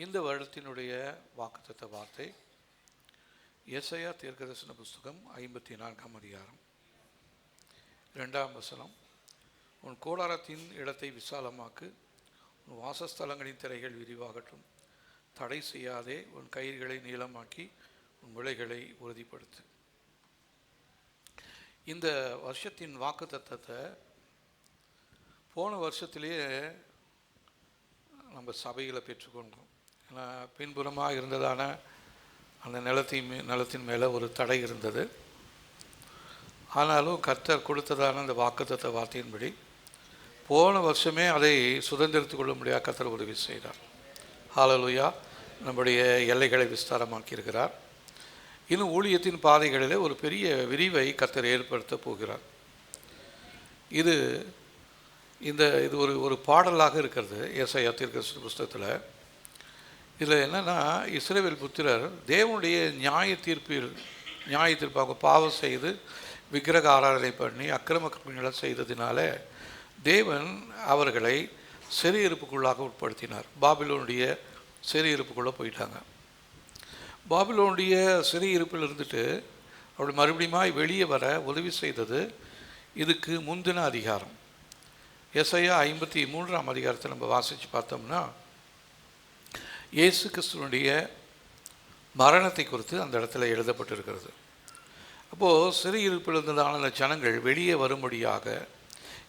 இந்த வருடத்தினுடைய வாக்குத்தத்த வார்த்தை ஏசாயா தீர்க்கதரிசன புஸ்தகம் 54ஆம் அதிகாரம் 2ஆம் வசனம். உன் கூடாரத்தின் இடத்தை விசாலமாக்கு, உன் வாசஸ்தலங்களின் திரைகள் விரிவாகட்டும். தடை செய்யாதே, உன் கயிறுகளை நீளமாக்கி உன் விளைகளை உறுதிப்படுத்து. இந்த வருஷத்தின் வாக்குத்தத்தத்தை போன வருஷத்திலேயே நம்ம சபையில் பெற்றுக்கொண்டோம். ஏன்னா பின்புறமாக இருந்ததான அந்த நிலத்தின் மேலே ஒரு தடை இருந்தது. ஆனாலும் கர்த்தர் கொடுத்ததான அந்த வாக்குத்தத்த வார்த்தையின்படி போன வருஷமே அதை சுதந்திரத்து கொள்ள முடியாத கர்த்தர் உதவி செய்தார். ஹல்லேலூயா. நம்முடைய எல்லைகளை விஸ்தாரமாக்கியிருக்கிறார். இன்னும் ஊழியத்தின் பாதைகளிலே ஒரு பெரிய விரிவை கர்த்தர் ஏற்படுத்த போகிறார். இது ஒரு பாடலாக இருக்கிறது ஏசாயா தீர்க்கதரிசன புஸ்தகத்தில். இதில் என்னென்னா, இஸ்ரவேல் புத்திரர் தேவனுடைய நியாய தீர்ப்பாக பாவம் செய்து விக்கிரக ஆராதனை பண்ணி அக்கிரமங்களை செய்ததினால தேவன் அவர்களை சிறையிருப்புக்குள்ளாக உட்படுத்தினார். பாபிலோனுடைய சிறையிருப்புக்குள்ளே போயிட்டாங்க. பாபிலோனுடைய சிறையிருப்பில் இருந்துட்டு அப்படி மறுபடியும் வெளியே வர உதவி செய்தது இதுக்கு முந்தின அதிகாரம். ஏசாயா 53ஆம் அதிகாரத்தை நம்ம வாசித்து பார்த்தோம்னா இயேசு கிறிஸ்துவனுடைய மரணத்தை குறித்து அந்த இடத்துல எழுதப்பட்டிருக்கிறது. அப்போது சிறையிருப்பில் இருந்ததான அந்த ஜனங்கள் வெளியே வரும்படியாக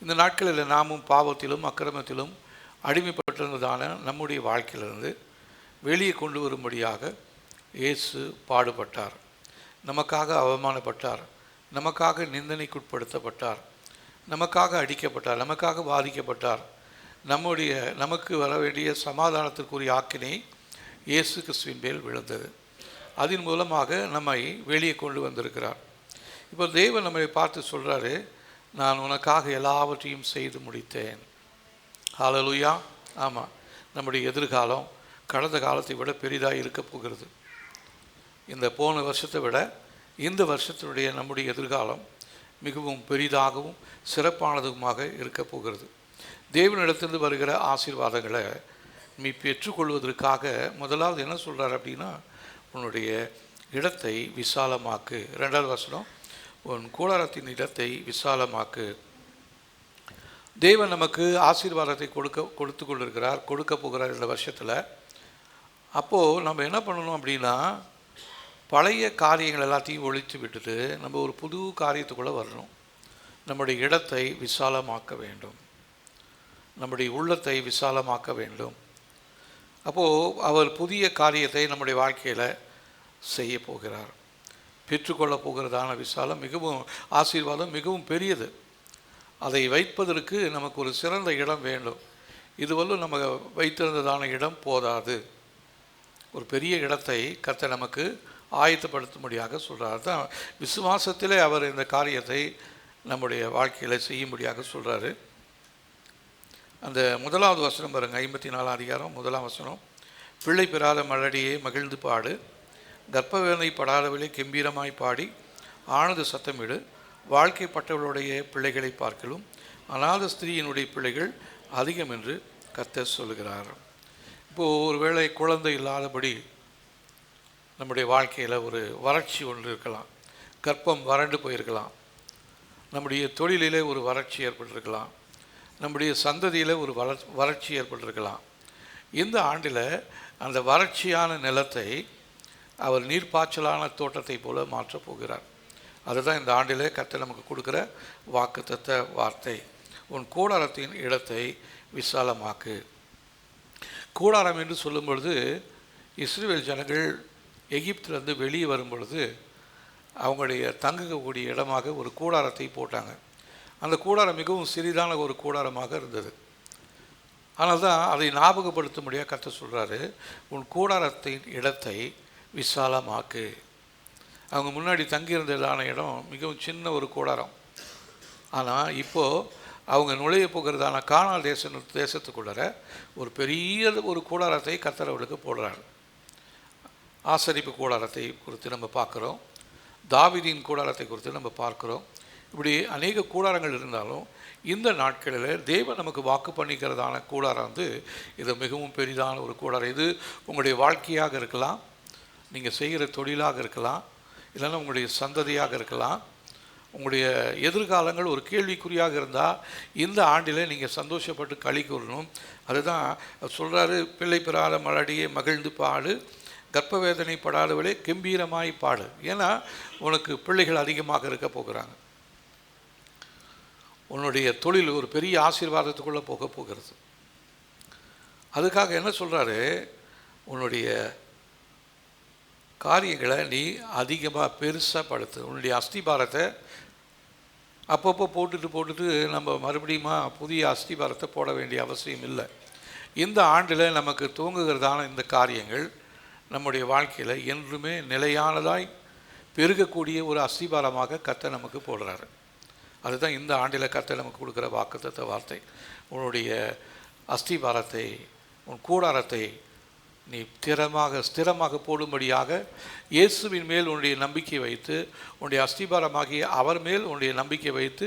இந்த நாட்களில் நாமும் பாவத்திலும் அக்கிரமத்திலும் அடிமைப்பட்டிருந்ததான நம்முடைய வாழ்க்கையிலிருந்து வெளியே கொண்டு வரும்படியாக இயேசு பாடுபட்டார். நமக்காக அவமானப்பட்டார், நமக்காக நிந்தனைக்குட்படுத்தப்பட்டார், நமக்காக அடிக்கப்பட்டார், நமக்காக பாதிக்கப்பட்டார். நமக்கு வர வேண்டிய சமாதானத்திற்குரிய ஆக்கினை இயேசு கிறிஸ்துவின் மேல் விழுந்தது. அதன் மூலமாக நம்மை வெளியே கொண்டு வந்திருக்கிறார். இப்போ தேவன் நம்மை பார்த்து சொல்கிறாரு, நான் உனக்காக எல்லாவற்றையும் செய்து முடித்தேன். ஹல்லேலூயா. ஆமாம், நம்முடைய எதிர்காலம் கடந்த காலத்தை விட பெரிதாக இருக்க போகிறது. இந்த போன வருஷத்தை விட இந்த வருஷத்தினுடைய நம்முடைய எதிர்காலம் மிகவும் பெரிதாகவும் சிறப்பானதுமாக இருக்க போகிறது. தேவனிடத்திலிருந்து வருகிற ஆசீர்வாதங்களை நீ பெற்றுக்கொள்வதற்காக முதலாவது என்ன சொல்கிறார் அப்படின்னா, உன்னுடைய இடத்தை விசாலமாக்கு. 2வது வசனம், உன் கூடாரத்தின் இடத்தை விசாலமாக்கு. தேவன் நமக்கு ஆசீர்வாதத்தை கொடுத்து கொண்டிருக்கிறார், கொடுக்க போகிறார் இந்த வருஷத்தில். அப்போது நம்ம என்ன பண்ணணும் அப்படின்னா, பழைய காரியங்கள் எல்லாத்தையும் ஒழித்து விட்டுட்டு நம்ம ஒரு புது காரியத்துக்குள்ளே வரணும். நம்முடைய இடத்தை விசாலமாக்க வேண்டும், நம்முடைய உள்ளத்தை விசாலமாக்க வேண்டும். அப்போது அவர் புதிய காரியத்தை நம்முடைய வாழ்க்கையில் செய்ய போகிறார். பெற்றுக்கொள்ளப் போகிறதான விசாலம் மிகவும் ஆசீர்வாதம் மிகவும் பெரியது. அதை வைப்பதற்கு நமக்கு ஒரு சிறந்த இடம் வேண்டும். இதுவரை நம்ம வைத்திருந்ததான இடம் போதாது. ஒரு பெரிய இடத்தை கர்த்தர் நமக்கு ஆயத்தப்படுத்தும்படியாக சொல்கிறார். தான் விசுவாசத்திலே அவர் இந்த காரியத்தை நம்முடைய வாழ்க்கையில் செய்யும்படியாக சொல்கிறாரு. அந்த 1வது வசனம் பாருங்கள், 54ஆம் அதிகாரம் 1ஆம் வசனம். பிள்ளை பெறாத மலடியே மகிழ்ந்து பாடு, கர்ப்பவேதனை படாதவளை கம்பீரமாய் பாடி ஆனந்த சத்தமிடு. வாழ்க்கைப்பட்டவளுடைய பிள்ளைகளை பார்க்கலும் அநாத ஸ்திரீயினுடைய பிள்ளைகள் அதிகம் என்று கர்த்தர் சொல்கிறார். இப்போது ஒருவேளை குழந்தை இல்லாதபடி நம்முடைய வாழ்க்கையில் ஒரு வறட்சி ஒன்று இருக்கலாம், கர்ப்பம் வறண்டு போயிருக்கலாம், நம்முடைய தொழிலிலே ஒரு வறட்சி ஏற்பட்டிருக்கலாம், நம்முடைய சந்ததியில் ஒரு வறட்சி ஏற்பட்டிருக்கலாம். இந்த ஆண்டில் அந்த வறட்சியான நிலத்தை அவர் நீர்ப்பாய்ச்சலான தோட்டத்தை போல மாற்றப் போகிறார். அதுதான் இந்த ஆண்டிலே கர்த்தர் நமக்கு கொடுக்குற வாக்குத்தத்த வார்த்தை. உன் கூடாரத்தின் இடத்தை விசாலமாக்கு. கூடாரம் என்று சொல்லும் பொழுது இஸ்ரவேல் ஜனங்கள் எகிப்திலிருந்து வெளியே வரும் பொழுது அவங்களுடைய தங்கக்கூடிய இடமாக ஒரு கூடாரத்தை போட்டாங்க. அந்த கூடாரம் மிகவும் சிறிதான ஒரு கூடாரமாக இருந்தது. ஆனால் தான் அதை ஞாபகப்படுத்தும்படியாக கர்த்தர் சொல்கிறாரு, உன் கூடாரத்தின் இடத்தை விசாலமாக்கு. அவங்க முன்னாடி தங்கியிருந்ததான இடம் மிகவும் சின்ன ஒரு கூடாரம். ஆனால் இப்போது அவங்க நுழைய போகிறதான கானான் தேசத்துக்குள்ளார ஒரு பெரிய ஒரு கூடாரத்தை கர்த்தர் அவர்களுக்கு போடுறார். ஆசரிப்பு கூடாரத்தை குறித்து நம்ம பார்க்குறோம், தாவீதின் கூடாரத்தை குறித்து நம்ம பார்க்குறோம். இப்படி அநேக கூடாரங்கள் இருந்தாலும் இந்த நாட்களில் தேவன் நமக்கு வாக்கு பண்ணிக்கிறதான கூடாரம் வந்து இது மிகவும் பெரிதான ஒரு கூடாரம். இது உங்களுடைய வாழ்க்கையாக இருக்கலாம், நீங்கள் செய்கிற தொழிலாக இருக்கலாம், இல்லைன்னா உங்களுடைய சந்ததியாக இருக்கலாம். உங்களுடைய எதிர்காலங்கள் ஒரு கேள்விக்குறியாக இருந்தால் இந்த ஆண்டில் நீங்கள் சந்தோஷப்பட்டு களி கூறணும். அதுதான் சொல்கிறாரு, பிள்ளை பெறாத மலடியே மகிழ்ந்து பாடு, கர்ப்ப வேதனை படாதவளே கம்பீரமாய் பாடு. ஏன்னா உனக்கு பிள்ளைகள் அதிகமாக இருக்க போகிறாங்க. உன்னுடைய தொழில் ஒரு பெரிய ஆசீர்வாதத்துக்குள்ளே போக போகிறது. அதுக்காக என்ன சொல்கிறாரு, உன்னுடைய காரியங்களை நீ அதிகமாக பெருசாக படுத்து. உன்னுடைய அஸ்திபாரத்தை அப்பப்போ போட்டுட்டு நம்ம மறுபடியும் புதிய அஸ்திபாரத்தை போட வேண்டிய அவசியம் இல்லை. இந்த ஆண்டில் நமக்கு தூங்குகிறதான இந்த காரியங்கள் நம்முடைய வாழ்க்கையில் என்றுமே நிலையானதாய் பெருகக்கூடிய ஒரு அஸ்திபாரமாக கர்த்தர் நமக்கு போடுறாரு. அதுதான் இந்த ஆண்டில் கர்த்தர் நமக்கு கொடுக்குற வாக்குத்தத்த வார்த்தை. உன்னுடைய அஸ்திபாரத்தை, உன் கூடாரத்தை நீ ஸ்திரமாக போடும்படியாக இயேசுவின் மேல் உன்னுடைய நம்பிக்கை வைத்து, உன்னுடைய அஸ்திபாரமாகிய அவர் மேல் உன்னுடைய நம்பிக்கை வைத்து,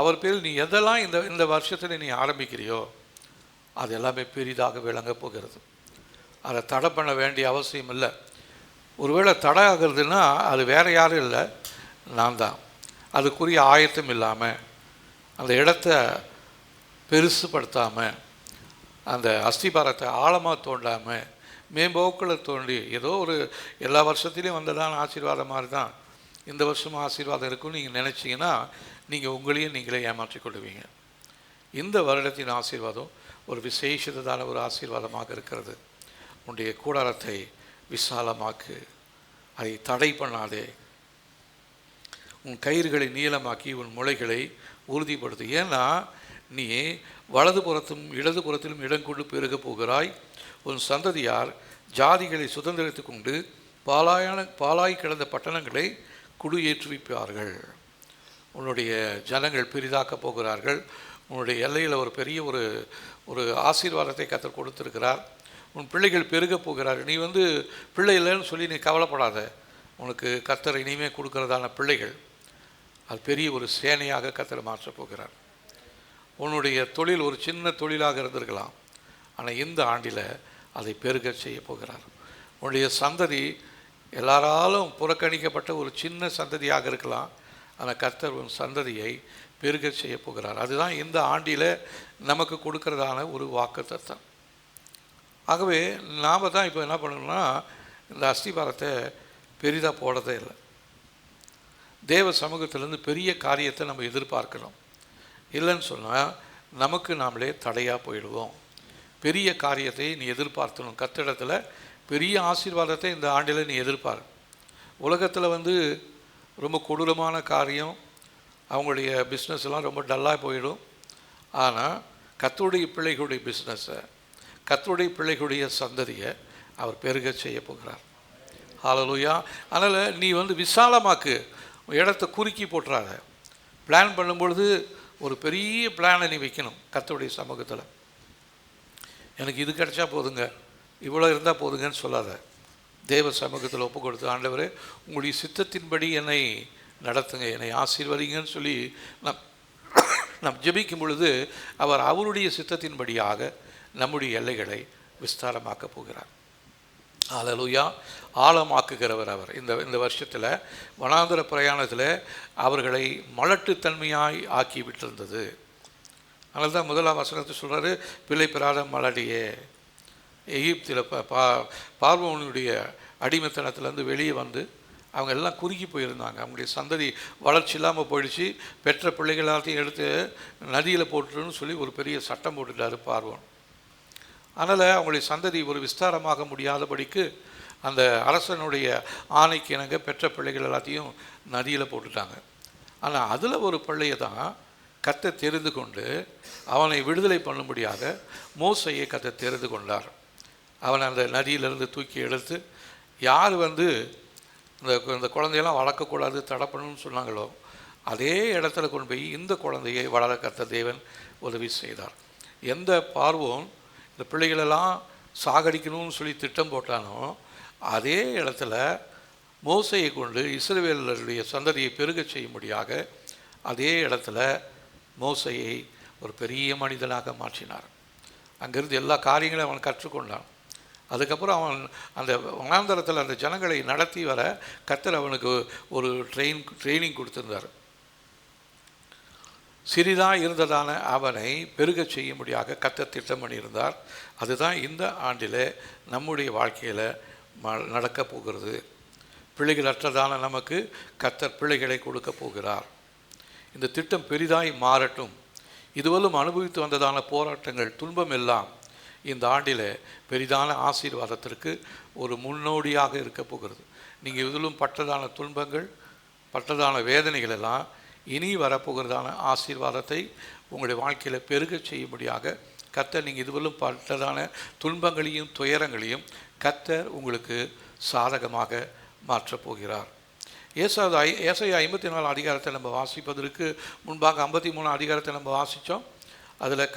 அவர் பேர் நீ எதெல்லாம் இந்த வருஷத்தில் நீ ஆரம்பிக்கிறியோ அது எல்லாமே பெரிதாக விளங்க போகிறது. அதை தடை பண்ண வேண்டிய அவசியம் இல்லை. ஒருவேளை தடை ஆகிறதுனா அது வேறு யாரும் இல்லை, நான் தான். அதுக்குரிய ஆயத்தம் இல்லாமல், அந்த இடத்த பெருசுப்படுத்தாமல், அந்த அஸ்திபாரத்தை ஆழமாக தோண்டாமல், மேம்போக்கில் தோண்டி ஏதோ ஒரு எல்லா வருஷத்துலேயும் வந்ததான ஆசீர்வாதம் மாதிரி தான் இந்த வருஷமும் ஆசீர்வாதம் இருக்குன்னு நீங்கள் நினச்சிங்கன்னா நீங்கள் உங்களையும் நீங்களே ஏமாற்றி கொள்வீங்க. இந்த வருடத்தின் ஆசீர்வாதம் ஒரு விசேஷதான ஒரு ஆசீர்வாதமாக இருக்கிறது. உன்னுடைய கூடாரத்தை விசாலமாக்கு, அதை தடை பண்ணாதே. உன் கயிறுகளை நீளமாக்கி உன் முளைகளை உறுதிப்படுத்து. ஏன்னா நீ வலதுபுறத்திலும் இடதுபுறத்திலும் இடம் கொண்டு பெருக போகிறாய். உன் சந்ததியார் ஜாதிகளை சுதந்திரத்து கொண்டு பாலாய் கிடந்த பட்டணங்களை குடியேற்றுவிப்பார்கள். உன்னுடைய ஜனங்கள் பெரிதாக்கப் போகிறார்கள். உன்னுடைய எல்லையில் ஒரு பெரிய ஒரு ஆசீர்வாதத்தை கர்த்தர் கொடுத்திருக்கிறார். உன் பிள்ளைகள் பெருக போகிறார்கள். நீ பிள்ளை இல்லைன்னு சொல்லி நீ கவலைப்படாத. உனக்கு கர்த்தர் இனிமேல் கொடுக்கறதான பிள்ளைகள் அது பெரிய ஒரு சேனையாக கர்த்தர் மாற்றப் போகிறார். உன்னுடைய தொழில் ஒரு சின்ன தொழிலாக இருந்திருக்கலாம், ஆனால் இந்த ஆண்டில் அதை பெருக செய்ய போகிறார். உன்னுடைய சந்ததி எல்லாராலும் புறக்கணிக்கப்பட்ட ஒரு சின்ன சந்ததியாக இருக்கலாம், ஆனால் கர்த்தர் உன் சந்ததியை பெருக செய்ய போகிறார். அதுதான் இந்த ஆண்டில் நமக்கு கொடுக்கறதான ஒரு வாக்குத்தத்தம். ஆகவே நாம் தான் இப்போ என்ன பண்ணணும்னா, இந்த அஸ்திபாரத்தை பெரிதாக போடதே இல்லை. தேவ சமூகத்திலேருந்து பெரிய காரியத்தை நம்ம எதிர்பார்க்கணும். இல்லைன்னு சொன்னால் நமக்கு நாமளே தடையாக போயிடுவோம். பெரிய காரியத்தை நீ எதிர்பார்த்தணும். கர்த்தரிடத்தில் பெரிய ஆசீர்வாதத்தை இந்த ஆண்டில் நீ எதிர்பார். உலகத்தில் ரொம்ப கொடூரமான காரியம், அவங்களுடைய பிஸ்னஸ் எல்லாம் ரொம்ப டல்லாக போயிடும். ஆனால் கர்த்தருடைய பிள்ளைகளுடைய பிஸ்னஸை, கர்த்தருடைய பிள்ளைகளுடைய சந்ததியை அவர் பெருக செய்ய போகிறார். ஹல்லேலூயா. அதனால் நீ விசாலமாக்கு, இடத்தை குறுக்கி போட்டுறாத. பிளான் பண்ணும்பொழுது ஒரு பெரிய பிளானை நீ வைக்கணும். கர்த்தருடைய சமூகத்தில் எனக்கு இது கிடைச்சா போதுங்க, இவ்வளோ இருந்தால் போதுங்கன்னு சொல்லாத. தேவ சமூகத்தில் ஒப்பு கொடுத்து, ஆண்டவரே உங்களுடைய சித்தத்தின்படி என்னை நடத்துங்க, என்னை ஆசீர்வதிங்கன்னு சொல்லி நாம் ஜெபிக்கும் பொழுது அவர் அவருடைய சித்தத்தின்படியாக நம்முடைய எல்லைகளை விஸ்தாரமாக்க போகிறார். ஹல்லேலூயா. ஆழமாக்குகிறவர் அவர். இந்த வருஷத்தில் வனாந்தர பிரயாணத்தில் அவர்களை மலட்டுத்தன்மையாய் ஆக்கி விட்டிருந்தது. அதனால தான் முதலாம் வசனத்தை சொல்கிறாரு, பிள்ளை பெறாத மலடியே. எகிப்தில் பார்வோனுடைய அடிமைத்தனத்திலேருந்து வெளியே அவங்க எல்லாம் குறுகி போயிருந்தாங்க. அவங்களுடைய சந்ததி வளர்ச்சி இல்லாமல் போயிடுச்சு. பெற்ற பிள்ளைகளாத்தையும் எடுத்து நதியில் போட்டுருன்னு சொல்லி ஒரு பெரிய சட்டம் போட்டுட்டார் பார்வோன். அதனால் அவங்களுடைய சந்ததி ஒரு விஸ்தாரமாக முடியாதபடிக்கு அந்த அரசனுடைய ஆணைக்கு இணங்க பெற்ற பிள்ளைகள் எல்லாத்தையும் நதியில் போட்டுட்டாங்க. ஆனால் அதில் ஒரு பிள்ளையை தான் கர்த்தர் தெரிந்து கொண்டு அவனை விடுதலை பண்ணும்படியாக மோசையை கர்த்தர் தெரிந்து கொண்டார். அவனை அந்த நதியிலிருந்து தூக்கி எடுத்து யார் இந்த குழந்தையெல்லாம் வளர்க்கக்கூடாது, தடை பண்ணணும்னு சொன்னாங்களோ அதே இடத்துல கொண்டு போய் இந்த குழந்தையை வளர கர்த்தர் தேவன் உதவி செய்தார். எந்த பார்வோன் இந்த பிள்ளைகளெல்லாம் சாகடிக்கணும்னு சொல்லி திட்டம் போட்டானோ அதே இடத்துல மோசையை கொண்டு இஸ்ரவேலருடைய சந்ததியை பெருக செய்யும்படியாக அதே இடத்துல மோசையை ஒரு பெரிய மனிதனாக மாற்றினார். அங்கிருந்து எல்லா காரியங்களையும் அவன் கற்றுக்கொண்டான். அதுக்கப்புறம் அவன் அந்த வனாந்தரத்தில் அந்த ஜனங்களை நடத்தி வர கர்த்தர் அவனுக்கு ஒரு ட்ரைனிங் கொடுத்துருந்தார். சிறிதாக இருந்ததான அவனை பெருகச் செய்யும்படியாக கர்த்தர் திட்டம் பண்ணியிருந்தார். அதுதான் இந்த ஆண்டில் நம்முடைய வாழ்க்கையில் நடக்கப் போகிறது. பிள்ளைகள் அற்றதான நமக்கு கர்த்தர் பிள்ளைகளை கொடுக்க போகிறார். இந்த திட்டம் பெரிதாய் மாறட்டும். இதுவரையும் அனுபவித்து வந்ததான போராட்டங்கள், துன்பம் எல்லாம் இந்த ஆண்டில் பெரிதான ஆசீர்வாதத்திற்கு ஒரு முன்னோடியாக இருக்க போகிறது. நீங்கள் இதிலும் பட்டதான துன்பங்கள், பட்டதான வேதனைகள் எல்லாம் இனி வரப்போகிறதான ஆசீர்வாதத்தை உங்களுடைய வாழ்க்கையில் பெருகச் செய்யும்படியாக கர்த்தர், நீங்கள் இதுவரையும் பட்டதான துன்பங்களையும் துயரங்களையும் கர்த்தர் உங்களுக்கு சாதகமாக மாற்றப் போகிறார். ஏசாயா 54 அதிகாரத்தை நம்ம வாசிப்பதற்கு முன்பாக 53 அதிகாரத்தை நம்ம வாசித்தோம். அதில்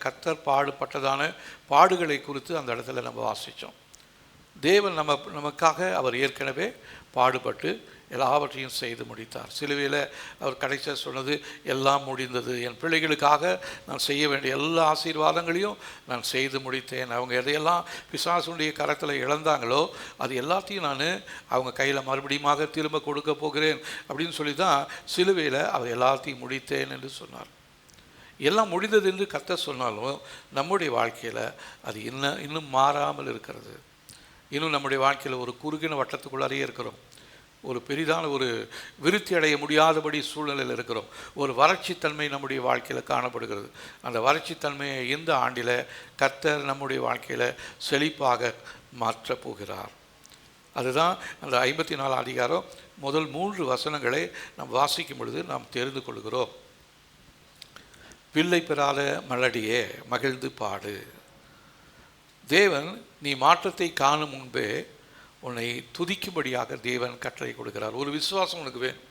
கர்த்தர் பாடுபட்டதான பாடுகளை குறித்து அந்த இடத்துல நம்ம வாசித்தோம். தேவன் நமக்காக அவர் ஏற்கனவே பாடுபட்டு எல்லாவற்றையும் செய்து முடித்தார். சிலுவையில் அவர் கடைசியாக சொன்னது, எல்லாம் முடிந்தது, என் பிள்ளைகளுக்காக நான் செய்ய வேண்டிய எல்லா ஆசீர்வாதங்களையும் நான் செய்து முடித்தேன். அவங்க எதையெல்லாம் பிசாசுடைய கரத்தில் இழந்தாங்களோ அது எல்லாத்தையும் நான் அவங்க கையில் மறுபடியும் திரும்ப கொடுக்க போகிறேன் அப்படின்னு சொல்லி தான் சிலுவையில் அவர் எல்லாத்தையும் முடித்தேன் என்று சொன்னார். எல்லாம் முடிந்தது என்று கர்த்தர் சொன்னாலும் நம்முடைய வாழ்க்கையில் அது இன்னும் மாறாமல் இருக்கிறது. இன்னும் நம்முடைய வாழ்க்கையில் ஒரு குறுகின வட்டத்துக்குள்ளாரையே இருக்கிறோம். ஒரு பெரிதான ஒரு விருத்தி அடைய முடியாதபடி சூழ்நிலையில் இருக்கிறோம். ஒரு வறட்சித்தன்மை நம்முடைய வாழ்க்கையில் காணப்படுகிறது. அந்த வறட்சித்தன்மையை இந்த ஆண்டில் கர்த்தர் நம்முடைய வாழ்க்கையில் செழிப்பாக மாற்றப் போகிறார். அதுதான் அந்த 54 அதிகாரம் முதல் 3 வசனங்களை நாம் வாசிக்கும் பொழுது நாம் தெரிந்து கொள்கிறோம். பிள்ளை பெறாத மலடியே மகிழ்ந்து பாடு. தேவன் நீ மாற்றத்தை காணும் முன்பே உன்னை துதிக்கும்படியாக தேவன் கட்டளை கொடுக்கிறார். ஒரு விசுவாசம் உனக்கு வேணும்.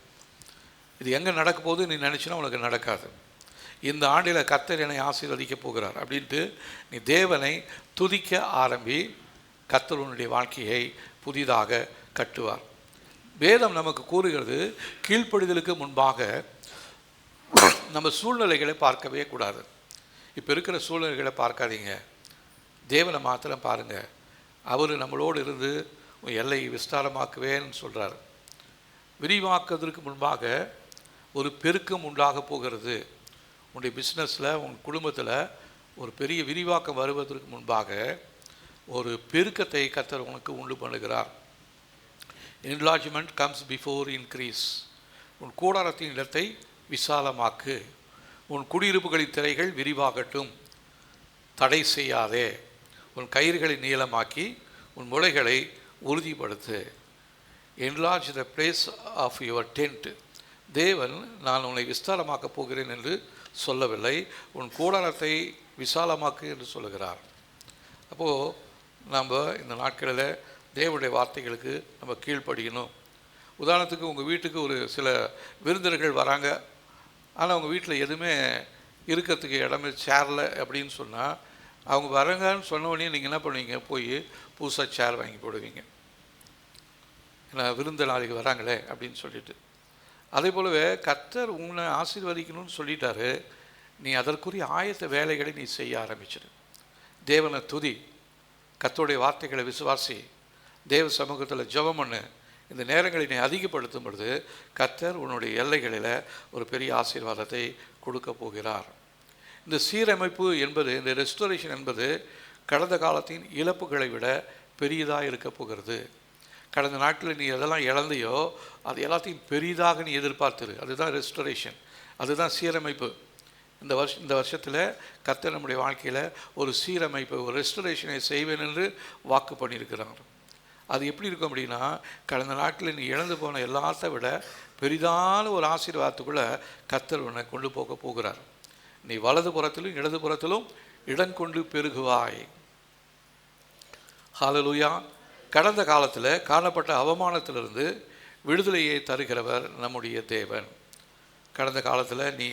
இது எங்கே நடக்க போது நீ நினச்சினா உனக்கு நடக்காது. இந்த ஆண்டில் கர்த்தர் என்னை ஆசீர்வதிக்க போகிறார் அப்படின்ட்டு நீ தேவனை துதிக்க ஆரம்பி. கர்த்தர் உன்னுடைய வாழ்க்கையை புதிதாக கட்டுவார். வேதம் நமக்கு கூறுகிறது, கீழ்ப்படிதலுக்கு முன்பாக நம்ம சூழ்நிலைகளை பார்க்கவே கூடாது. இப்போ இருக்கிற சூழ்நிலைகளை பார்க்காதீங்க, தேவனை மாத்திரம் பாருங்கள். அவர் நம்மளோடு இருந்து எல்லையை விஸ்தாரமாக்குவேன்னு சொல்கிறார். விரிவாக்குவதற்கு முன்பாக ஒரு பெருக்கம் உண்டாக போகிறது. உன்னுடைய பிஸ்னஸில், உன் குடும்பத்தில் ஒரு பெரிய விரிவாக்கம் வருவதற்கு முன்பாக ஒரு பெருக்கத்தை கர்த்தர் உனக்கு உண்டு பண்ணுகிறார். Enlargement comes before increase. உன் கூடாரத்தின் இடத்தை விசாலமாக்கு. உன் குடியிருப்புகளின் திரைகள் விரிவாகட்டும். தடை செய்யாதே. உன் கயிறுகளை நீளமாக்கி உன் முளைகளை உறுதிப்படுத்து. Enlarge the place of your tent. தேவன் நான் உன்னை விஸ்தாரமாக்கப் போகிறேன் என்று சொல்லவில்லை, உன் கூடாரத்தை விசாலமாக்கு என்று சொல்லுகிறார். அப்போது நம்ம இந்த நாட்களில் தேவனுடைய வார்த்தைகளுக்கு நம்ம கீழ்ப்படியணும். உதாரணத்துக்கு உங்கள் வீட்டுக்கு ஒரு சில விருந்தினர்கள் வராங்க. ஆனால் உங்கள் வீட்டில் எதுவுமே இருக்கிறதுக்கு இடமே சேரில் அப்படின்னு சொன்னால், அவங்க வரங்கன்னு சொன்ன உடனே நீங்கள் என்ன பண்ணுவீங்க? போய் புதுசாக சேர் வாங்கி போடுவீங்க. ஏன்னா விருந்தினாளிகள் வராங்களே அப்படின்னு சொல்லிட்டு. அதே போலவே கர்த்தர் உன்னை ஆசீர்வதிக்கணும்னு சொல்லிட்டாரு. நீ அதற்குரிய ஆயத்த வேலைகளை நீ செய்ய ஆரம்பிச்சிடு. தேவனை துதி, கர்த்தருடைய வார்த்தைகளை விசுவாசி, தேவ சமூகத்தில் ஜெபம் பண்ணு. இந்த நேரங்களை நீ அதிகப்படுத்தும் பொழுது கர்த்தர் உன்னுடைய எல்லைகளில் ஒரு பெரிய ஆசீர்வாதத்தை கொடுக்க போகிறார். இந்த சீரமைப்பு என்பது, இந்த ரெஸ்டோரேஷன் என்பது கடந்த காலத்தின் இழப்புகளை விட பெரியதாக இருக்க போகிறது. கடந்த நாட்களில் நீ எதெல்லாம் இழந்தையோ அது எல்லாத்தையும் பெரிதாக நீ எதிர்பார்த்துரு. அதுதான் ரெஸ்டோரேஷன், அதுதான் சீரமைப்பு. இந்த வருஷத்தில் கர்த்தர் நம்முடைய வாழ்க்கையில் ஒரு சீரமைப்பு, ஒரு ரெஸ்டோரேஷனை செய்வேன் என்று வாக்கு பண்ணியிருக்கிறார். அது எப்படி இருக்கும் அப்படின்னா, கடந்த நாட்களில் நீ இழந்து போன எல்லாத்த விட பெரிதான ஒரு ஆசீர்வாதத்துக்குள்ளே கர்த்தர் உன்னை கொண்டு போக போகிறார். நீ வலது புறத்திலும் இடது புறத்திலும் இடங்கொண்டு பெருகுவாய். ஹல்லேலூயா. கடந்த காலத்தில் காணப்பட்ட அவமானத்திலிருந்து விடுதலையை தருகிறவர் நம்முடைய தேவன். கடந்த காலத்தில் நீ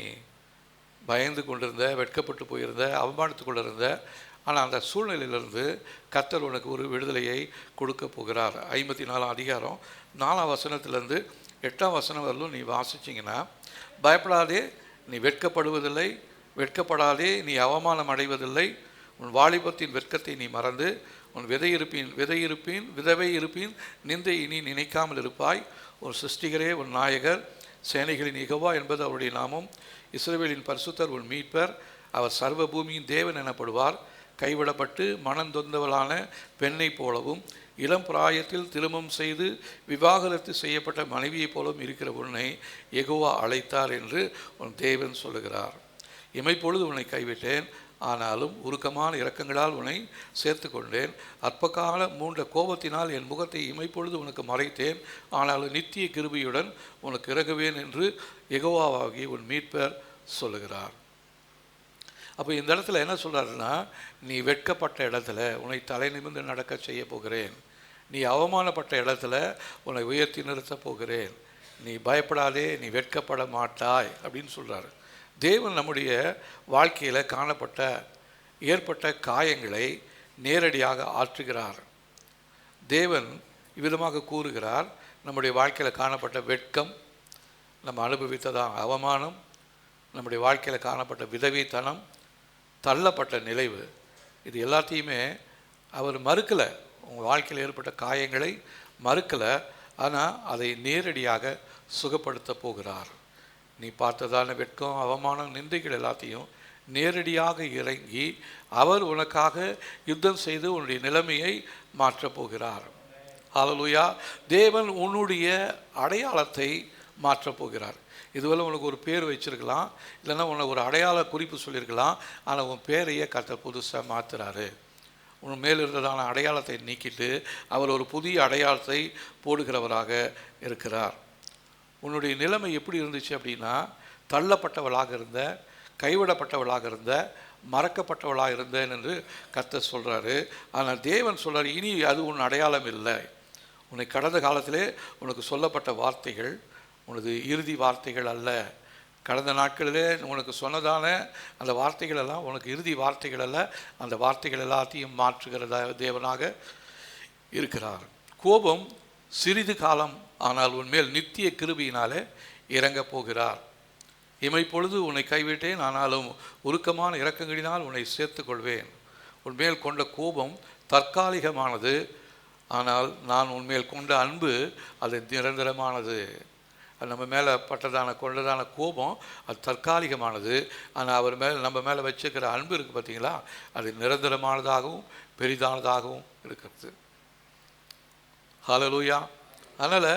பயந்து கொண்டிருந்த, வெட்கப்பட்டு போயிருந்த, அவமானத்துக்குள்ள இருந்த, ஆனால் அந்த சூழ்நிலையிலிருந்து கர்த்தர் உனக்கு ஒரு விடுதலையை கொடுக்க போகிறார். 54 அதிகாரம் 4 வசனத்திலிருந்து 8ஆம் வசனம் வரலும் நீ வாசிச்சிங்கன்னா, பயப்படாதே நீ வெட்கப்படுவதில்லை, வெட்கப்படாதே நீ அவமானம் அடைவதில்லை, உன் வாலிபத்தின் வெட்கத்தை நீ மறந்து உன் விதவை இருப்பீன் நிந்தை இனி நினைக்காமல் இருப்பாய். ஒரு சிருஷ்டிகரே உன் நாயகர், சேனைகளின் யெகோவா என்பது அவருடைய நாமம். இஸ்ரவேலின் பரிசுத்தர் உன் மீட்பர். அவர் சர்வ பூமியின் தேவன் எனப்படுவார். கைவிடப்பட்டு மனந்தொந்தவளான பெண்ணை போலவும் இளம் பிராயத்தில் திருமணம் செய்து விவாகரத்து செய்யப்பட்ட மனைவியைப் போலவும் இருக்கிற உன்னை யெகோவா அழைத்தார் என்று உன் தேவன் சொல்லுகிறார். இமைப்பொழுது உன்னை கைவிட்டேன், ஆனாலும் உருக்கமான இரக்கங்களால் உன்னை சேர்த்து கொண்டேன். அற்பகால மூண்ட கோபத்தினால் என் முகத்தை இமைப்பொழுது உனக்கு மறைத்தேன், ஆனாலும் நித்திய கிருபையுடன் உனக்கு இறங்குவேன் என்று யெகோவாவாகி உன் மீட்பர் சொல்லுகிறார். அப்போ இந்த இடத்துல என்ன சொல்கிறாருன்னா, நீ வெட்கப்பட்ட இடத்துல உன்னை தலை நிமிர்ந்து நடக்க செய்ய போகிறேன், நீ அவமானப்பட்ட இடத்துல உன்னை உயர்த்தி நிறுத்தப் போகிறேன், நீ பயப்படாதே, நீ வெட்கப்பட மாட்டாய் அப்படின்னு சொல்கிறாரு. தேவன் நம்முடைய வாழ்க்கையில் ஏற்பட்ட காயங்களை நேரடியாக ஆற்றுகிறார். தேவன் இவ்விதமாக கூறுகிறார், நம்முடைய வாழ்க்கையில் காணப்பட்ட வெட்கம், நம்ம அனுபவித்ததான் அவமானம், நம்முடைய வாழ்க்கையில் காணப்பட்ட விதவித்தனம், தள்ளப்பட்ட நிலைவு, இது எல்லாத்தையுமே அவர் மறுக்கலை. உங்கள் வாழ்க்கையில் ஏற்பட்ட காயங்களை மறுக்கலை, ஆனால் அதை நேரடியாக சுகப்படுத்த போகிறார். நீ பார்த்ததான வெட்கம், அவமானம், நிந்தைகள் எல்லாத்தையும் நேரடியாக இறங்கி அவர் உனக்காக யுத்தம் செய்து உன்னுடைய நிலைமையை மாற்றப் போகிறார். ஹல்லேலூயா. தேவன் உன்னுடைய அடையாளத்தை மாற்றப் போகிறார். இதுவரை உனக்கு ஒரு பேர் வச்சிருக்கலாம், இல்லைன்னா உனக்கு ஒரு அடையாள குறிப்பு சொல்லியிருக்கலாம், ஆனால் உன் பேரையே கர்த்தர் புதுசாக மாற்றுறாரு. உன் மேல் இருந்ததான அடையாளத்தை நீக்கிட்டு அவர் ஒரு புதிய அடையாளத்தை போடுகிறவராக இருக்கிறார். உன்னுடைய நிலைமை எப்படி இருந்துச்சு அப்படின்னா, தள்ளப்பட்டவளாக இருந்த, கைவிடப்பட்டவளாக இருந்த, மறக்கப்பட்டவளாக இருந்தேன் என்று கர்த்தர் சொல்கிறாரு. ஆனால் தேவன் சொல்கிறார், இனி அது உன் அடையாளம் இல்லை. உன்னை கடந்த காலத்திலே உனக்கு சொல்லப்பட்ட வார்த்தைகள் உனது இறுதி வார்த்தைகள் அல்ல. கடந்த நாட்களிலே உனக்கு சொன்னதான அந்த வார்த்தைகள் எல்லாம் உனக்கு இறுதி வார்த்தைகள் அல்ல. அந்த வார்த்தைகள் எல்லாத்தையும் மாற்றுகிறதா தேவனாக இருக்கிறார். கோபம் சிறிது காலம், ஆனால் உன்மேல் நித்திய கிருபையினாலே இறங்கப் போகிறார். இமைப்பொழுது உன்னை கைவிட்டேன், ஆனாலும் உருக்கமான இரக்கங்களினால் உன்னை சேர்த்து கொள்வேன். உன்மேல் கொண்ட கோபம் தற்காலிகமானது, ஆனால் நான் உன்மேல் கொண்ட அன்பு அது நிரந்தரமானது. அது நம்ம மேலே கொண்டதான கோபம் அது தற்காலிகமானது, ஆனால் அவர் மேலே நம்ம மேலே வச்சுக்கிற அன்பு இருக்குது பார்த்தீங்களா, அது நிரந்தரமானதாகவும் பெரிதானதாகவும் இருக்கிறது. ஹல்லேலூயா. அதனால்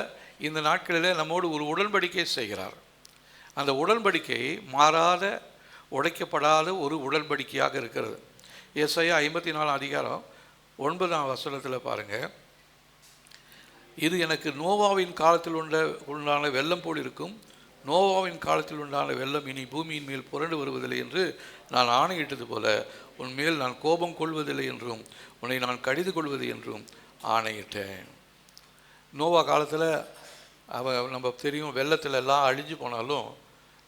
இந்த நாட்களில் நம்மோடு ஒரு உடன்படிக்கை செய்கிறார். அந்த உடன்படிக்கை மாறாத, உடைக்கப்படாத ஒரு உடன்படிக்கையாக இருக்கிறது. ஏசாயா 54 அதிகாரம் 9ஆம் வசனத்தில் பாருங்கள், இது எனக்கு நோவாவின் காலத்தில் உண்டான வெள்ளம் போல் இருக்கும். நோவாவின் காலத்தில் உண்டான வெள்ளம் இனி பூமியின் மேல் புரண்டு வருவதில்லை என்று நான் ஆணையிட்டது போல உன்மேல் நான் கோபம் கொள்வதில்லை என்றும் உன்னை நான் கடிது கொள்வது என்றும் ஆணையிட்டேன். நோவா காலத்தில் நம்ம தெரியும், வெள்ளத்தில் எல்லாம் அழிஞ்சு போனாலும்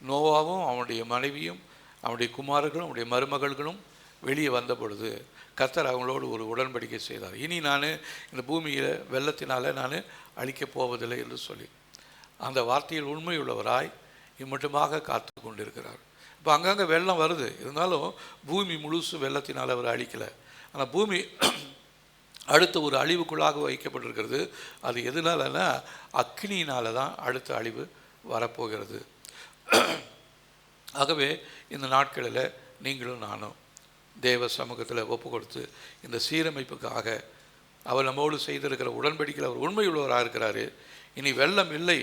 நோவாவும் அவனுடைய மனைவியும் அவனுடைய குமாரர்களும் அவனுடைய மருமகள்களும் வெளியே வந்த பொழுது கர்த்தர் அவங்களோடு ஒரு உடன்படிக்கை செய்தார். இனி நான் இந்த பூமியில் வெள்ளத்தினால் நான் அழிக்கப் போவதில்லை என்று சொல்லி அந்த வார்த்தையில் உண்மையுள்ளவராய் இம்மட்டுமாக காத்து கொண்டிருக்கிறார். இப்போ அங்கங்கே வெள்ளம் வருது, இருந்தாலும் பூமி முழுசு வெள்ளத்தினால் அவர் அழிக்கலை. ஆனால் பூமி அடுத்த ஒரு அழிவுக்குள்ளாக வைக்கப்பட்டிருக்கிறது. அது எதனாலன்னா அக்னியினால தான் அடுத்த அழிவு வரப்போகிறது. ஆகவே இந்த நாட்களில் நீங்களும் நானும் தேவ சமூகத்தில் ஒப்பு கொடுத்து இந்த சீரமைப்புக்காக அவர் நம்மோடு செய்திருக்கிற உடன்படிக்கையில் அவர் உண்மையுள்ளவராக இருக்கிறாரு. இனி வெள்ளம் இல்லை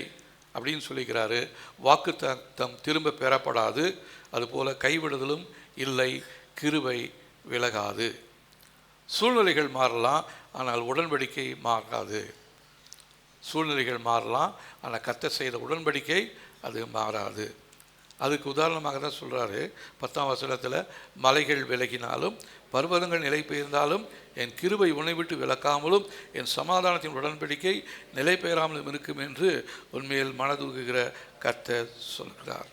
அப்படின்னு சொல்லிக்கிறாரு. வாக்கு தத்தம் திரும்ப பெறப்படாது, அதுபோல் கைவிடுதலும் இல்லை, கிருபை விலகாது. சூழ்நிலைகள் மாறலாம், ஆனால் உடன்படிக்கை மாறாது. சூழ்நிலைகள் மாறலாம், ஆனால் கர்த்தர் செய்த உடன்படிக்கை அது மாறாது. அதுக்கு உதாரணமாக தான் சொல்கிறாரு 10ஆம் வசனத்தில், மலைகள் விலகினாலும் பர்வதங்கள் நிலை பெயர்ந்தாலும் என் கிருபை உன்னை விட்டு விலக்காமலும் என் சமாதானத்தின் உடன்படிக்கை நிலை பெயராமலும் இருக்கும் என்று உண்மையில் மனதுருகுகிற கர்த்தர் சொல்கிறார்.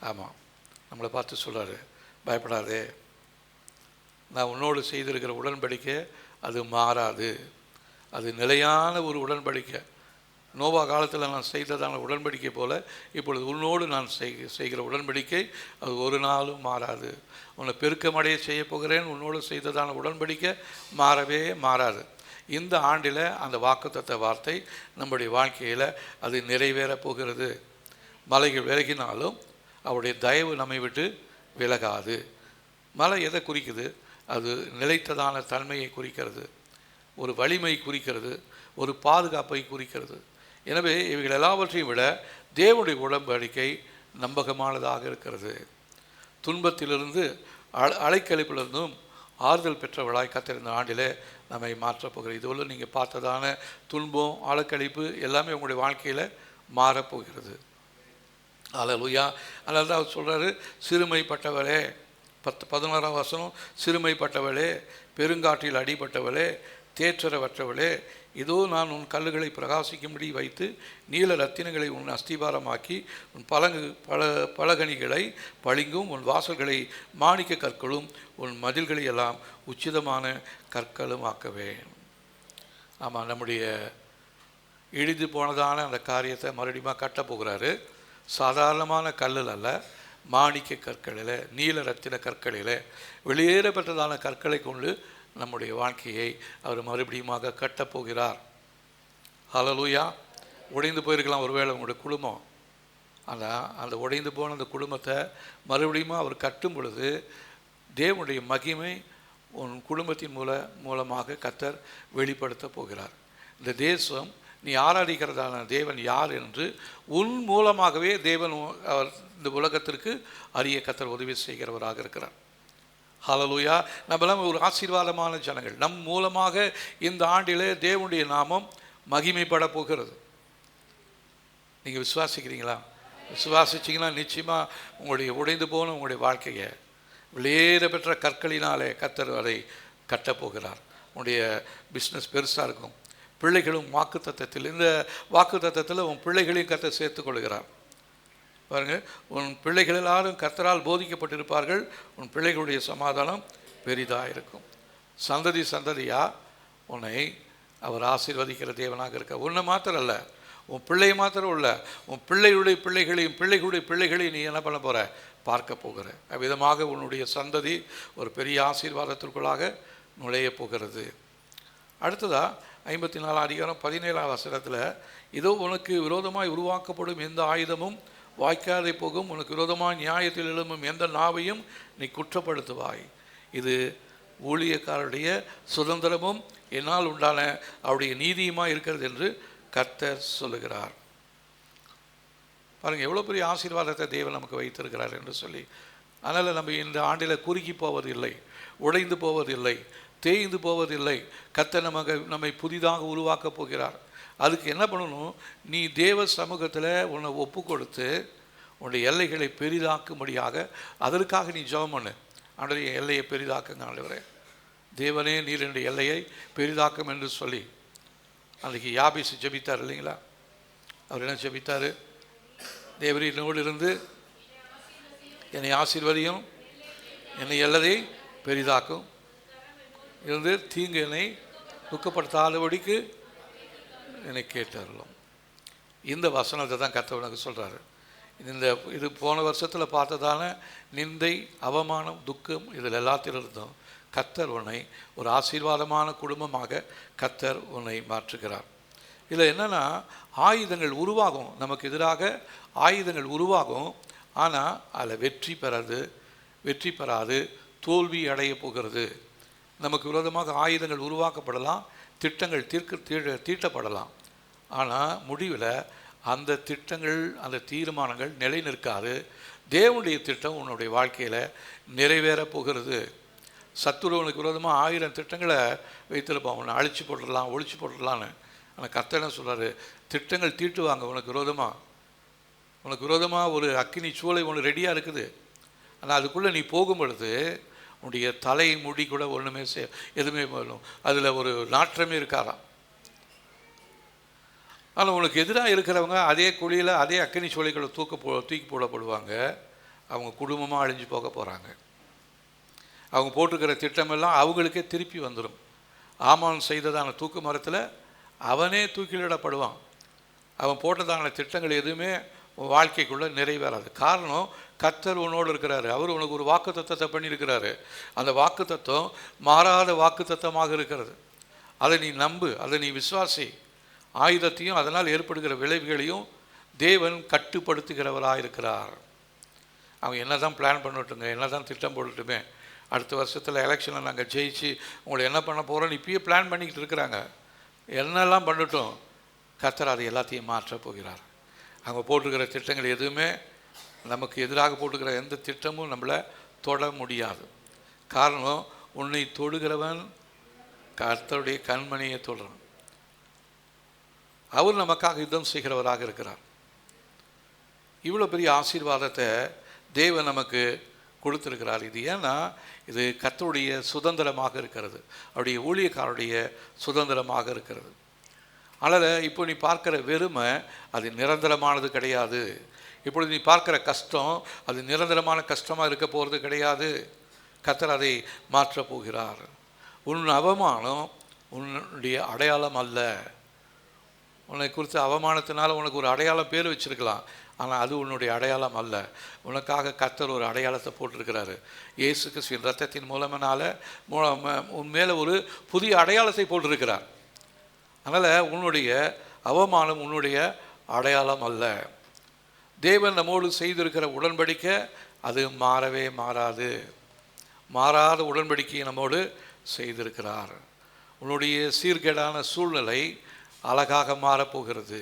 ஆமாம், நம்மளை பார்த்து சொல்கிறாரு, பயப்படாதே, நான் உன்னோடு செய்திருக்கிற உடன்படிக்கை அது மாறாது, அது நிலையான ஒரு உடன்படிக்கை. நோவா காலத்தில் நான் செய்ததான உடன்படிக்கை போல இப்பொழுது உன்னோடு நான் செய்கிற உடன்படிக்கை அது ஒரு நாளும் மாறாது. உன்னை பெருக்கமடைய செய்ய போகிறேன், உன்னோடு செய்ததான உடன்படிக்கை மாறவே மாறாது. இந்த ஆண்டில் அந்த வாக்குத்தத்த வார்த்தை நம்முடைய வாழ்க்கையில் அது நிறைவேறப் போகிறது. மலைகள் விலகினாலும் அவருடைய தயவு நம்மை விட்டு விலகாது. மலை எதை குறிக்குது? அது நிலைத்ததான தன்மையை குறிக்கிறது, ஒரு வலிமை குறிக்கிறது, ஒரு பாதுகாப்பை குறிக்கிறது. எனவே இவைகள் எல்லாவற்றையும் விட தேவனுடைய உடன்படிக்கை நம்பகமானதாக இருக்கிறது. துன்பத்திலிருந்து அலைக்கழிப்பிலிருந்தும் ஆறுதல் பெற்றவளாய் கர்த்தர் இந்த ஆண்டிலே நம்மை மாற்றப் போகிறது. இதுவரை நீங்கள் பார்த்ததான துன்பம், அலைக்கழிப்பு எல்லாமே உங்களுடைய வாழ்க்கையில் மாறப்போகிறது. அல்லேலூயா. அதனால தான் அவர் சொல்கிறாரு, சிறுமைப்பட்டவளே, 11ஆம் வசனம், சிறுமைப்பட்டவளே, பெருங்காற்றில் அடிபட்டவளே, தேற்றரவற்றவளே, இதோ நான் உன் கல்லுகளை பிரகாசிக்கும்படி வைத்து நீல ரத்தினங்களை உன் அஸ்திபாரமாக்கி உன் பலகணிகளை பளிங்கும் உன் வாசல்களை மாணிக்க கற்களும் உன் மதில்களை எல்லாம் உச்சிதமான கற்களும் ஆக்குவேன். ஆமாம், நம்முடைய இடிந்து போனதான அந்த காரியத்தை மறுபடியும் கட்டப் போகிறாரு. சாதாரணமான கல்லில் அல்ல, மாணிக்க கற்களில், நீல ரத்தின கற்களில், வெளியேறப்பட்டதான கற்களை கொண்டு நம்முடைய வாழ்க்கையை அவர் மறுபடியுமாக கட்டப்போகிறார். ஹல்லேலூயா. உடைந்து போயிருக்கலாம் ஒருவேளை உங்களுடைய குடும்பம். அந்த உடைந்து போன அந்த குடும்பத்தை மறுபடியும் அவர் கட்டும் பொழுது தேவனுடைய மகிமை உன் குடும்பத்தின் மூலமாக கர்த்தர் வெளிப்படுத்த போகிறார். இந்த தேசம் நீ ஆராதிக்கிறதான தேவன் யார் என்று உன் மூலமாகவே தேவன் அவர் இந்த உலகத்திற்கு அறிய கர்த்தர் உதவி செய்கிறவராக இருக்கிறார். ஹல்லேலூயா. நம்மளாம் ஒரு ஆசீர்வாதமான ஜனங்கள். நம் மூலமாக இந்த ஆண்டிலே தேவனுடைய நாமம் மகிமைப்பட போகிறது. நீங்கள் விசுவாசிக்கிறீங்களா? விசுவாசிச்சிங்கன்னா நிச்சயமாக உங்களுடைய உடைந்து போன உங்களுடைய வாழ்க்கையை வெளியேற பெற்ற கற்களினாலே கர்த்தர் அதை கட்டப்போகிறார். உங்களுடைய பிஸ்னஸ் பெருசாக இருக்கும். பிள்ளைகளும் வாக்குத்தத்தத்தில், இந்த வாக்குத்தத்தத்தில் உன் பிள்ளைகளையும் கர்த்தர் சேர்த்து கொள்கிறார். பாருங்கள், உன் பிள்ளைகள் எல்லாரும் கர்த்தரால் போதிக்கப்பட்டிருப்பார்கள், உன் பிள்ளைகளுடைய சமாதானம் பெரிதாக இருக்கும். சந்ததி சந்ததியாக உன்னை அவர் ஆசீர்வதிக்கிற தேவனாக இருக்க. உன்னை மாத்திரம் அல்ல, உன் பிள்ளை மாத்திரம் இல்லை, உன் பிள்ளைகளுடைய பிள்ளைகளையும் நீ என்ன பண்ண போகிற? பார்க்க போகிற. அவ்விதமாக உன்னுடைய சந்ததி ஒரு பெரிய ஆசீர்வாதத்திற்குள்ளாக நுழைய போகிறது. அடுத்ததாக 54 அதிகாரம் 17ஆம் வசனத்தில், இதோ உனக்கு விரோதமாய் உருவாக்கப்படும் எந்த ஆயுதமும் வாய்க்காதே போகும், உனக்கு விரோதமாக நியாயத்தில் எழும்பும் எந்த நாவையும் நீ குற்றப்படுத்துவாய். இது ஊழியக்காரருடைய சுதந்திரமும் என்னால் உண்டான அவருடைய நீதியுமாக இருக்கிறது என்று கர்த்தர் சொல்லுகிறார். பாருங்கள், எவ்வளோ பெரிய ஆசீர்வாதத்தை தேவன் நமக்கு வைத்திருக்கிறார் என்று சொல்லி. அதனால் நம்ம இந்த ஆண்டில் குறுகி போவதில்லை, உடைந்து போவதில்லை, தேய்ந்து போவதில்லை. கர்த்தர் நம்மை புதிதாக உருவாக்கப் போகிறார். அதுக்கு என்ன பண்ணணும்? நீ தேவ சமூகத்தில் உன்னை ஒப்பு கொடுத்து உன்னுடைய எல்லைகளை பெரிதாக்கும்படியாக அதற்காக நீ ஜெபம் பண்ணு. ஆண்டவரே, என் எல்லையை பெரிதாக்குங்க ஆண்டவரே, தேவனே நீர் என்னுடைய எல்லையை பெரிதாக்கும் என்று சொல்லி அன்றைக்கி யாபேசு ஜெபித்தார் இல்லைங்களா? அவர் என்ன ஜெபித்தார்? தேவரீரோடு இருந்து என்னை ஆசீர்வதியும், என்னை எல்லையை பெரிதாக்கும், இருந்து தீங்கு என்னை துக்கப்படுத்தாதபடிக்கு என்னை கேட்டார்களும். இந்த வசனத்தை தான் கர்த்தர் உனக்கு சொல்கிறாரு. இது போன வருஷத்தில் பார்த்ததான நிந்தை, அவமானம், துக்கம் இதில் எல்லாத்திலிருந்தும் கர்த்தர் உன்னை ஒரு ஆசீர்வாதமான குடும்பமாக கர்த்தர் உன்னை மாற்றுகிறார். இதில் என்னென்னா, ஆயுதங்கள் உருவாகும், நமக்கு எதிராக ஆயுதங்கள் உருவாகும். ஆனால் அதில் வெற்றி பெறாது தோல்வி அடைய போகிறது. நமக்கு விரோதமாக ஆயுதங்கள் உருவாக்கப்படலாம், திட்டங்கள் தீட்டப்படலாம். ஆனால் முடிவில் அந்த திட்டங்கள், அந்த தீர்மானங்கள் நிலை நிற்காது. தேவனுடைய திட்டம் உன்னுடைய வாழ்க்கையில் நிறைவேறப் போகிறது. சத்துருவனுக்கு விரோதமாக 1000 திட்டங்களை வைத்திருப்பான், உன்னை அழிச்சு போட்டுடலாம், ஒழிச்சு போட்டுடலான்னு. ஆனால் கர்த்தர் என்ன சொல்கிறாரு? திட்டங்கள் தீட்டுவாங்க உனக்கு விரோதமாக ஒரு அக்கினி சூளை ஒன்று ரெடியாக இருக்குது. ஆனால் அதுக்குள்ளே நீ போகும் பொழுது உன்னுடைய தலை முடி கூட ஒன்றுமே எதுவுமே வரும், அதில் ஒரு நாற்றமே இருக்காராம். ஆனால் உனக்கு எதிராக இருக்கிறவங்க அதே குழியில் அதே அக்கினி சூளைகளை தூக்கி போடப்படுவாங்க. அவங்க குடும்பமாக அழிஞ்சு போக போகிறாங்க. அவங்க போட்டிருக்கிற திட்டமெல்லாம் அவங்களுக்கே திருப்பி வந்துடும். ஆமான் செய்ததான தூக்கு மரத்தில் அவனே தூக்கிலிடப்படுவான். அவன் போட்டதான திட்டங்கள் எதுவுமே உன் வாழ்க்கைக்குள்ளே நிறைவேறாது. காரணம், கர்த்தர் உன்னோடு இருக்கிறாரு. அவர் உனக்கு ஒரு வாக்கு தத்தத்தை பண்ணியிருக்கிறாரு. அந்த வாக்கு தத்துவம் மாறாத வாக்கு தத்தமாக இருக்கிறது. அதை நீ நம்பு, அதை நீ விசுவாசி. ஆயுதத்தையும் அதனால் ஏற்படுகிற விளைவுகளையும் தேவன் கட்டுப்படுத்துகிறவராக இருக்கிறார். அவங்க என்ன தான் பிளான் பண்ணட்டுங்க, என்ன தான் திட்டம் போடட்டுமே, அடுத்த வருஷத்தில் எலெக்ஷனில் நாங்கள் ஜெயிச்சு உங்களை என்ன பண்ண போகிறோன்னு இப்பயே பிளான் பண்ணிக்கிட்டு இருக்கிறாங்க. என்னெல்லாம் பண்ணட்டும், கர்த்தர் அதை எல்லாத்தையும் மாற்றப் போகிறார். அவங்க போட்டுக்கிற திட்டங்கள் எதுவுமே நமக்கு எதிராக போட்டுக்கிற எந்த திட்டமும் நம்மளை தொட முடியாது. காரணம், உன்னை தொடுகிறவன் கர்த்தருடைய கண்மணியை தொடுறான். அவர் நமக்காக யுத்தம் செய்கிறவராக இருக்கிறார். இவ்வளோ பெரிய ஆசீர்வாதத்தை தேவன் நமக்கு கொடுத்துருக்கிறார். இது ஏன்னா இது கர்த்தருடைய சுதந்திரமாக இருக்கிறது, அவருடைய ஊழியக்காரருடைய சுதந்திரமாக இருக்கிறது. அதனால் இப்போ நீ பார்க்குற வெறுமை அது நிரந்தரமானது கிடையாது. இப்பொழுது நீ பார்க்குற கஷ்டம் அது நிரந்தரமான கஷ்டமாக இருக்க போகிறது கிடையாது. கர்த்தர் அதை மாற்றப் போகிறார். உன் அவமானம் உன்னுடைய அடையாளம் அல்ல. உன்னை குறித்த அவமானத்தினால உனக்கு ஒரு அடையாளம் பேர் வச்சுருக்கலாம், ஆனால் அது உன்னுடைய அடையாளம் அல்ல. உனக்காக கர்த்தர் ஒரு அடையாளத்தை போட்டிருக்கிறாரு. இயேசு கிறிஸ்துவின் இரத்தத்தின் உன் மேலே ஒரு புதிய அடையாளத்தை போட்டிருக்கிறார். அதனால் உன்னுடைய அவமானம் உன்னுடைய அடையாளம் அல்ல. தேவன் நம்மோடு செய்திருக்கிற உடன்படிக்கை அது மாறவே மாறாது. மாறாத உடன்படிக்கையை நம்மோடு செய்திருக்கிறார். உன்னுடைய சீர்கேடான சூழ்நிலை அழகாக மாறப்போகிறது.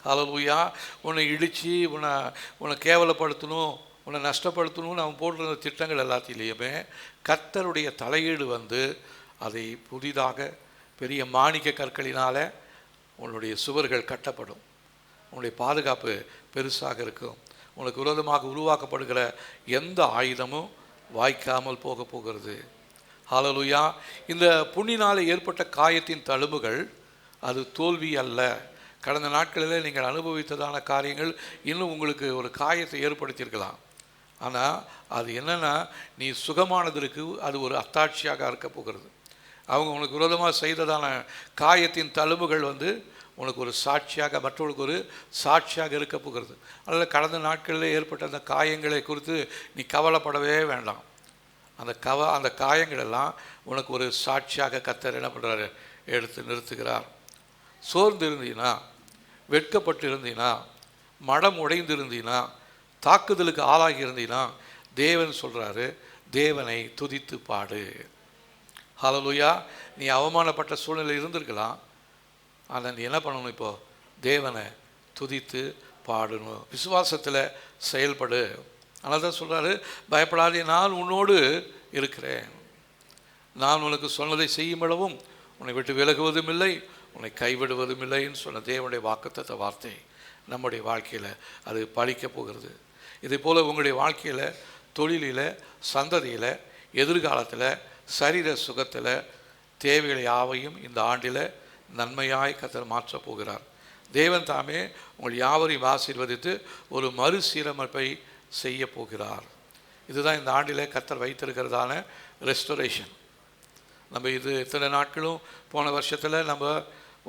ஹல்லேலூயா. உன்னை இடித்து உன்னை கேவலப்படுத்தணும், உன்னை நஷ்டப்படுத்தணும்னு அவன் போட்டிருந்த திட்டங்கள் எல்லாத்திலேயுமே கர்த்தருடைய தலையீடு வந்து அதை புதிதாக பெரிய மாணிக்க கற்களினால் உன்னுடைய சுவர்கள் கட்டப்படும். உன்னுடைய பாதுகாப்பு பெருசாக இருக்கும். உனக்கு விரோதமாக உருவாக்கப்படுகிற எந்த ஆயுதமும் வாய்க்காமல் போக போகிறது. ஹல்லேலூயா. இந்த புண்ணினால் ஏற்பட்ட காயத்தின் தழும்புகள் அது தோல்வி அல்ல. கடந்த நாட்களில் நீங்கள் அனுபவித்ததான காரியங்கள் இன்னும் உங்களுக்கு ஒரு காயத்தை ஏற்படுத்தியிருக்கலாம். ஆனால் அது என்னென்னா, நீ சுகமானதற்கு அது ஒரு அத்தாட்சியாக இருக்க போகிறது. அவங்க உனக்கு விரோதமாக செய்ததான காயத்தின் தழும்புகள் வந்து உனக்கு ஒரு சாட்சியாக, மற்றவர்களுக்கு ஒரு சாட்சியாக இருக்க போகிறது. அதனால் கடந்த நாட்களில் ஏற்பட்ட அந்த காயங்களை குறித்து நீ கவலைப்படவே வேண்டாம். அந்த காயங்களெல்லாம் உனக்கு ஒரு சாட்சியாக கர்த்தர் என்ன பண்ணுறாரு, எடுத்து நிறுத்துகிறார். சோர்ந்து இருந்தீனா, வெட்கப்பட்டு இருந்தீனா, மடம் உடைந்து இருந்தீனா, தாக்குதலுக்கு ஆளாகி இருந்தீனா, தேவன் சொல்கிறாரு, தேவனை துதித்து பாடு. ஹல்லேலூயா. நீ அவமானப்பட்ட சூழ்நிலை இருந்திருக்கலாம், ஆனால் நீ என்ன பண்ணணும், இப்போது தேவனை துதித்து பாடணும். விசுவாசத்தில் செயல்படு. அதனால தான் சொல்கிறாரு, பயப்படாதே, நான் உன்னோடு இருக்கிறேன். நான் உனக்கு சொன்னதை செய்யும் அளவும் உன்னை விட்டு விலகுவதும் இல்லை, உன்னை கைவிடுவதும் இல்லைன்னு சொன்ன தேவனுடைய வாக்குத்தத்த வார்த்தை நம்முடைய வாழ்க்கையில் அது பலிக்கப் போகிறது. இதே போல் உங்களுடைய வாழ்க்கையில், தொழிலில், சந்ததியில், எதிர்காலத்தில், சரீர சுகத்தில் தேவைகளை யாவையும் இந்த ஆண்டில் நன்மையாய் கர்த்தர் மாற்றப் போகிறார். தேவன் தாமே உங்கள் யாவரையும் ஆசீர்வதித்து ஒரு மறுசீரமைப்பை செய்ய போகிறார். இதுதான் இந்த ஆண்டில் கர்த்தர் வைத்திருக்கிறதான ரெஸ்டோரேஷன். நம்ம இது இத்தனை நாட்களும் போன வருஷத்தில் நம்ம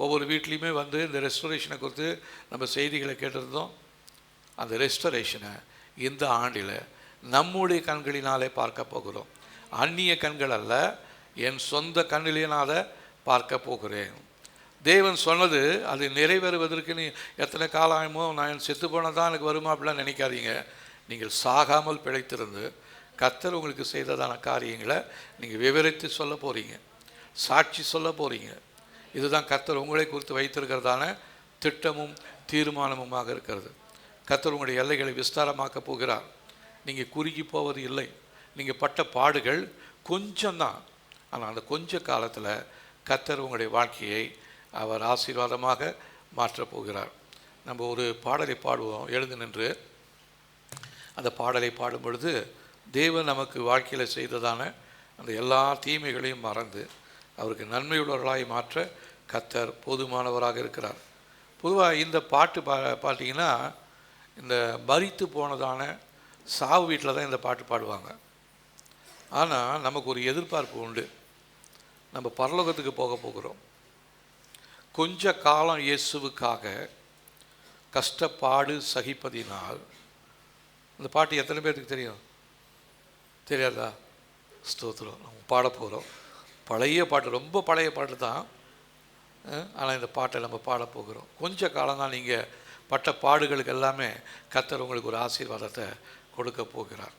ஒவ்வொரு வீட்லேயுமே வந்து இந்த ரெஸ்டோரேஷனை குறித்து நம்ம செய்திகளை கேட்டிருந்தோம். அந்த ரெஸ்டோரேஷனை இந்த ஆண்டில் நம்முடைய கண்களினாலே பார்க்க போகிறோம். அந்நிய கண்கள் அல்ல, என் சொந்த கண்ணிலே நான் அதை பார்க்க போகிறேன். தேவன் சொன்னது அது நிறைவேறுவதற்கு நீ எத்தனை காலம் ஆகுமோ, நான் செத்து போனால் தான் எனக்கு வருமா அப்படிலாம் நினைக்காதீங்க. நீங்கள் சாகாமல் பிழைத்திருந்து கர்த்தர் உங்களுக்கு செய்ததான காரியங்களை நீங்கள் விவரித்து சொல்ல போகிறீங்க, சாட்சி சொல்ல போகிறீங்க. இதுதான் கர்த்தர் உங்களை குறித்து வைத்திருக்கிறதான திட்டமும் தீர்மானமுமாக இருக்கிறது. கர்த்தர் உங்களுடைய எல்லைகளை விஸ்தாரமாக்க போகிறார். நீங்கள் குறுகி போவது இல்லை. நீங்கள் பட்ட பாடுகள் கொஞ்சம்தான், ஆனால் அந்த கொஞ்ச காலத்தில் கர்த்தர் உங்களுடைய வாழ்க்கையை அவர் ஆசீர்வாதமாக மாற்றப் போகிறார். நம்ம ஒரு பாடலை பாடுவோம். எழுந்து நின்று அந்த பாடலை பாடும் பொழுது தேவன் நமக்கு வாழ்க்கையில் செய்ததான அந்த எல்லா தீமைகளையும் மறந்து அவருக்கு நன்மையுள்ளவர்களாய் மாற்ற கர்த்தர் போதுமானவராக இருக்கிறார். பொதுவாக இந்த பாட்டு பார்த்தீங்கன்னா, இந்த மரித்து போனதான சாவு வீட்டில் தான் இந்த பாட்டு பாடுவாங்க. ஆனால் நமக்கு ஒரு எதிர்பார்ப்பு உண்டு. நம்ம பரலோகத்துக்கு போக போகிறோம். கொஞ்ச காலம் இயேசுவுக்காக கஷ்டப்பாடு சகிப்பதினால். இந்த பாட்டு எத்தனை பேருக்கு தெரியும்? தெரியாதா? ஸ்தோத்திரம். நம்ம பாட போகிறோம். பழைய பாட்டு, ரொம்ப பழைய பாட்டு தான். ஆனால் இந்த பாட்டை நம்ம பாட போகிறோம். கொஞ்ச காலம்தான் நீங்கள் பட்ட பாடுகளுக்கு எல்லாமே கர்த்தர் உங்களுக்கு ஒரு ஆசீர்வாதத்தை கொடுக்க போகிறார்.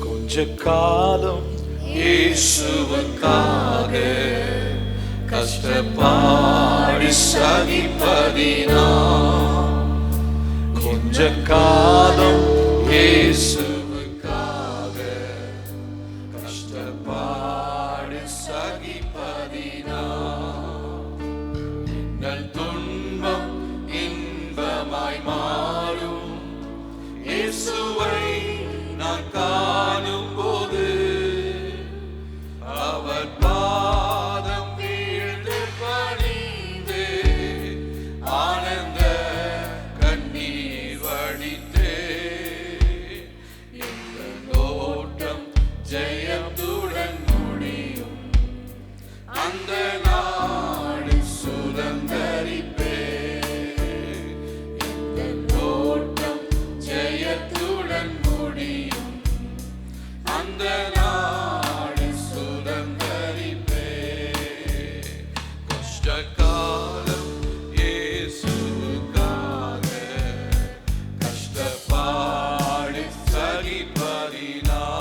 கொஞ்ச காலம் இயேசுவுக்காக கஷ்டப்பாடி சகிப்பதினால், கொஞ்ச காலம் இயேசுவுக்காக கஷ்டப்பாடி சகிப்பதினால், எங்கள் துன்பம் இன்பமாய் மாறும். இயேசுவை நான் காணும் போது அவர் பாதம் வீழ்ந்து பணிந்து ஆனந்த கண்ணீர் வடித்தே எங்கள் ஓட்டம் ஜெயத்துடன் முடியும். அந்த நாடு சுதந்தரிப்பே எங்கள் ஓட்டம் ஜெயத்துடன் முடியும். அந்த நாடு சுதந்தரிப்பே. கஷ்ட காலம் இயேசுவுக்காக கஷ்டப்பாடு சகிப்பதினால்,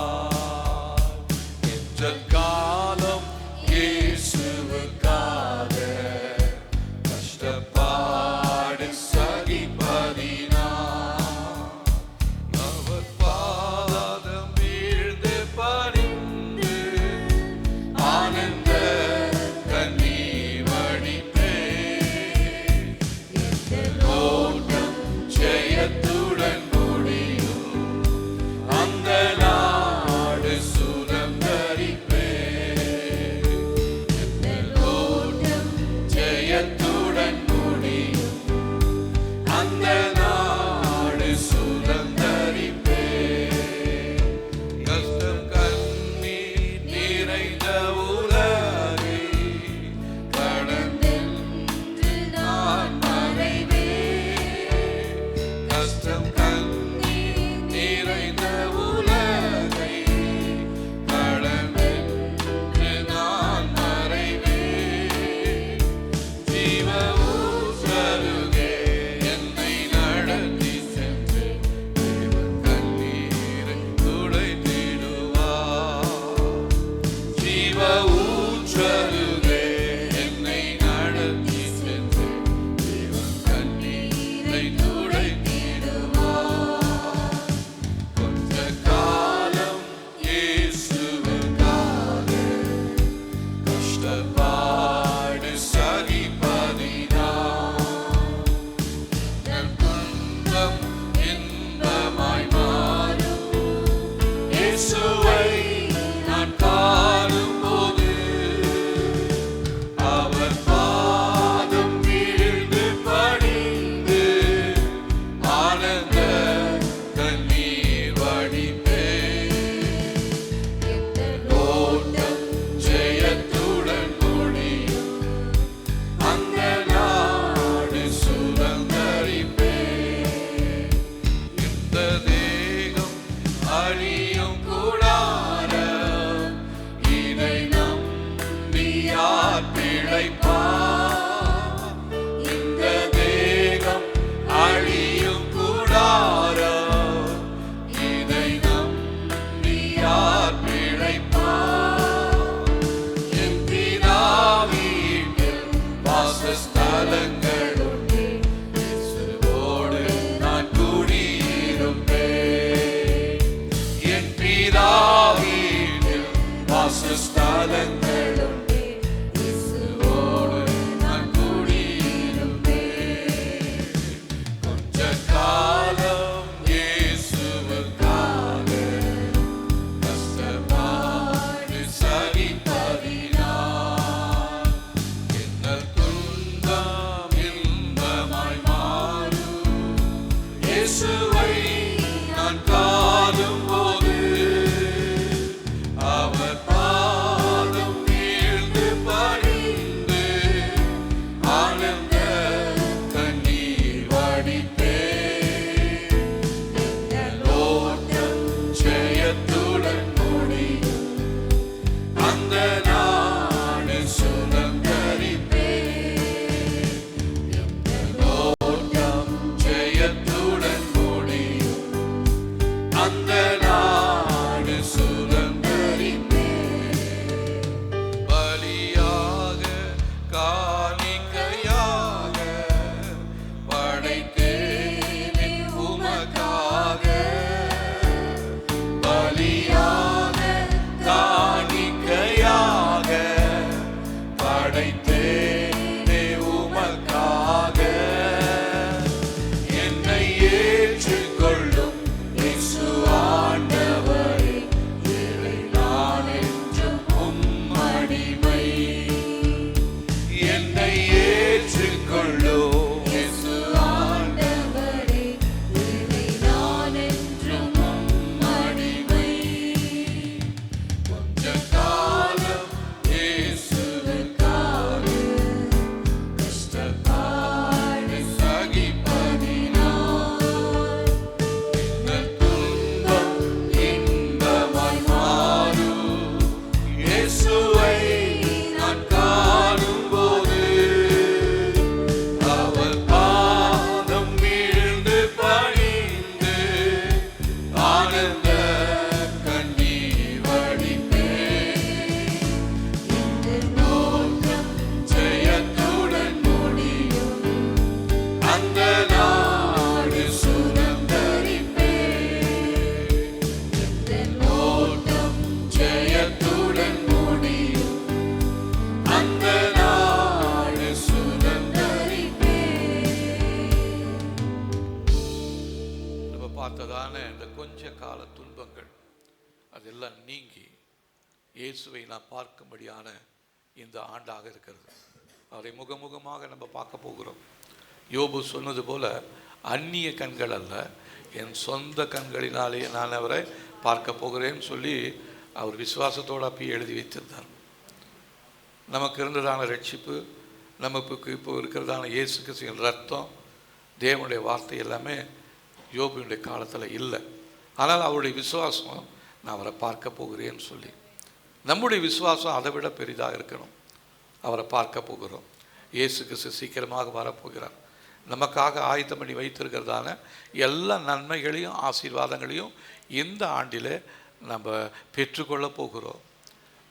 என்ற காலம் இயேசுவுக்காக கஷ்டப்பாடு சகிப்பதினால், அவர் பாதம் வீழ்ந்து பணிந்து ஆனந்த கண்ணீர் வடிப்பே எங்கள் ஓட்டம் ஜெயத்துடன் முடியும். அந்த நாடு சுதந்தரிப்பே எங்கள் ஓட்டம் ஜெயத்துடன் முடியும். அந்த நாடு சுதந்தரிப்பே. கஷ்டம் கண்ணீர் நிறைந்த உலகை கடந்தென்று நான் மறைவேன். கஷ்டம் கண்ணீர் நிறைந்த உலகை கடந்தென்று நான் மறைவேன். ஜீவ ஊற்றருகே என்னை நடத்தி சென்று தேவன் கண்ணீரை துடைத்திடுவார். ஜீவ ஊற்றருகே என்னை நடத்தி சென்று தேவன் கண்ணீரை துடைத்திடுவார். கொஞ்ச காலம் இயேசுவுக்காக கஷ்டப்பாடு சகிப்பதினால், எங்கள் துன்பம் இன்பமாய் மாறும். இயேசுவை நான் காணும் போது அவர் பாதம் வீழ்ந்து பணிந்து ஆனந்த கண்ணீர் வடிப்பே எங்கள் ஓட்டம் ஜெயத்துடன் முடியும். அந்த நாடு சுதந்தரிப்பே. இந்த தேகம் அழியும் கூடாரம், இதை நம்பி யார் பிழைப்பார்? இந்த தேகம் அழியும் கூடாரம், இதை நம்பி யார் பிழைப்பார்? என் பிதா வீட்டில் வாசஸ்தலங்கள் உண்டு, இயேசுவோடு நான் குடியிருப்பேன். என் பிதா வீட்டில் வாசஸ்தலங்கள் உண்டு, இயேசுவோடு பஞ்ச கால துன்பங்கள் அதெல்லாம் நீங்கி இயேசுவை நான் பார்க்கும்படியான இந்த ஆண்டாக இருக்கிறது. அவரை முகமுகமாக நம்ம பார்க்க போகிறோம். யோபு சொன்னது போல அந்நிய கண்கள் அல்ல, என் சொந்த கண்களினாலே நான் அவரை பார்க்க போகிறேன்னு சொல்லி அவர் விசுவாசத்தோடு அப்பயே எழுதி வைத்திருந்தார். நமக்கு இருந்ததான ரட்சிப்பு, நமக்கு இப்போ இருக்கிறதான இயேசு கிறிஸ்துவின் ரத்தம், தேவனுடைய வார்த்தை எல்லாமே யோபுடைய காலத்தில் இல்லை. ஆனால் அவருடைய விசுவாசம் நான் அவரை பார்க்க போகிறேன்னு சொல்லி, நம்முடைய விசுவாசம் அதை விட பெரிதாக இருக்கணும். அவரை பார்க்க போகிறோம். இயேசு கிறிஸ்து சீக்கிரமாக வரப்போகிறார். நமக்காக ஆயத்தம் பண்ணி வைத்திருக்கிறதான எல்லா நன்மைகளையும் ஆசீர்வாதங்களையும் இந்த ஆண்டில் நம்ம பெற்றுக்கொள்ள போகிறோம்.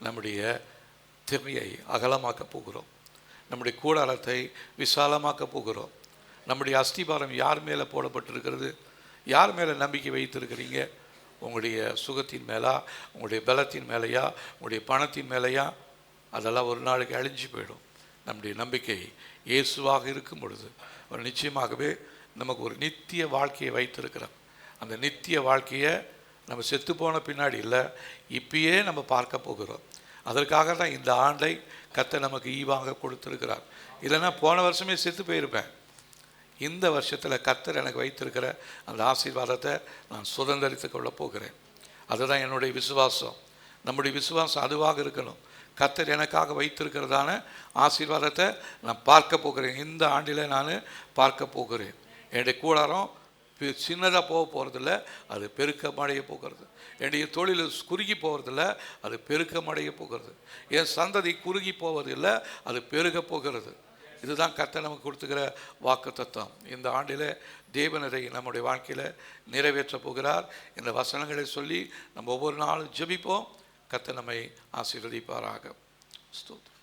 நம்முடைய திரையை அகலமாக்க போகிறோம். நம்முடைய கூடாரத்தை விசாலமாக்க போகிறோம். நம்முடைய அஸ்திபாரம் யார் மேலே போடப்பட்டிருக்கிறது? யார் மேலே நம்பிக்கை வைத்திருக்கிறீங்க? உங்களுடைய சுகத்தின் மேலா, உங்களுடைய பலத்தின் மேலேயா, உங்களுடைய பணத்தின் மேலேயா? அதெல்லாம் ஒரு நாளைக்கு அழிஞ்சு போயிடும். நம்முடைய நம்பிக்கை இயேசுவாக இருக்கும் பொழுது ஒரு நிச்சயமாகவே நமக்கு ஒரு நித்திய வாழ்க்கையை வைத்திருக்கிறோம். அந்த நித்திய வாழ்க்கையை நம்ம செத்து போன பின்னாடி இல்லை, இப்பயே நம்ம பார்க்க போகிறோம். அதற்காக தான் இந்த ஆண்டை கர்த்தர் நமக்கு ஈவாக கொடுத்துருக்கிறார். இல்லைன்னா போன வருஷமே செத்து போயிருப்பேன். இந்த வருஷத்தில் கர்த்தர் எனக்கு வைத்திருக்கிற அந்த ஆசீர்வாதத்தை நான் சுதந்திரித்து கொள்ள போகிறேன். அதுதான் என்னுடைய விசுவாசம். நம்முடைய விசுவாசம் அதுவாக இருக்கணும். கர்த்தர் எனக்காக வைத்திருக்கிறதான ஆசீர்வாதத்தை நான் பார்க்க போகிறேன். இந்த ஆண்டில் நான் பார்க்க போகிறேன். என்னுடைய கூடாரம் சின்னதாக போகிறதில்ல, அது பெருக்கமடைய போகிறது. என்னுடைய தொழில் குறுகி போகிறதில்ல, அது பெருக்கமடைய போகிறது. என் சந்ததி குறுகி போவதில்லை, அது பெருக போகிறது. இதுதான் கர்த்தர் நமக்கு கொடுத்துக்கிற வாக்குத்தத்தம். இந்த ஆண்டில் தேவன் இதை நம்முடைய வாழ்க்கையில் நிறைவேற்ற போகிறார். இந்த வசனங்களை சொல்லி நம்ம ஒவ்வொரு நாளும் ஜெபிப்போம். கர்த்தர் நம்மை ஆசீர்வதிப்பாராக. ஸ்தோத்திரம்.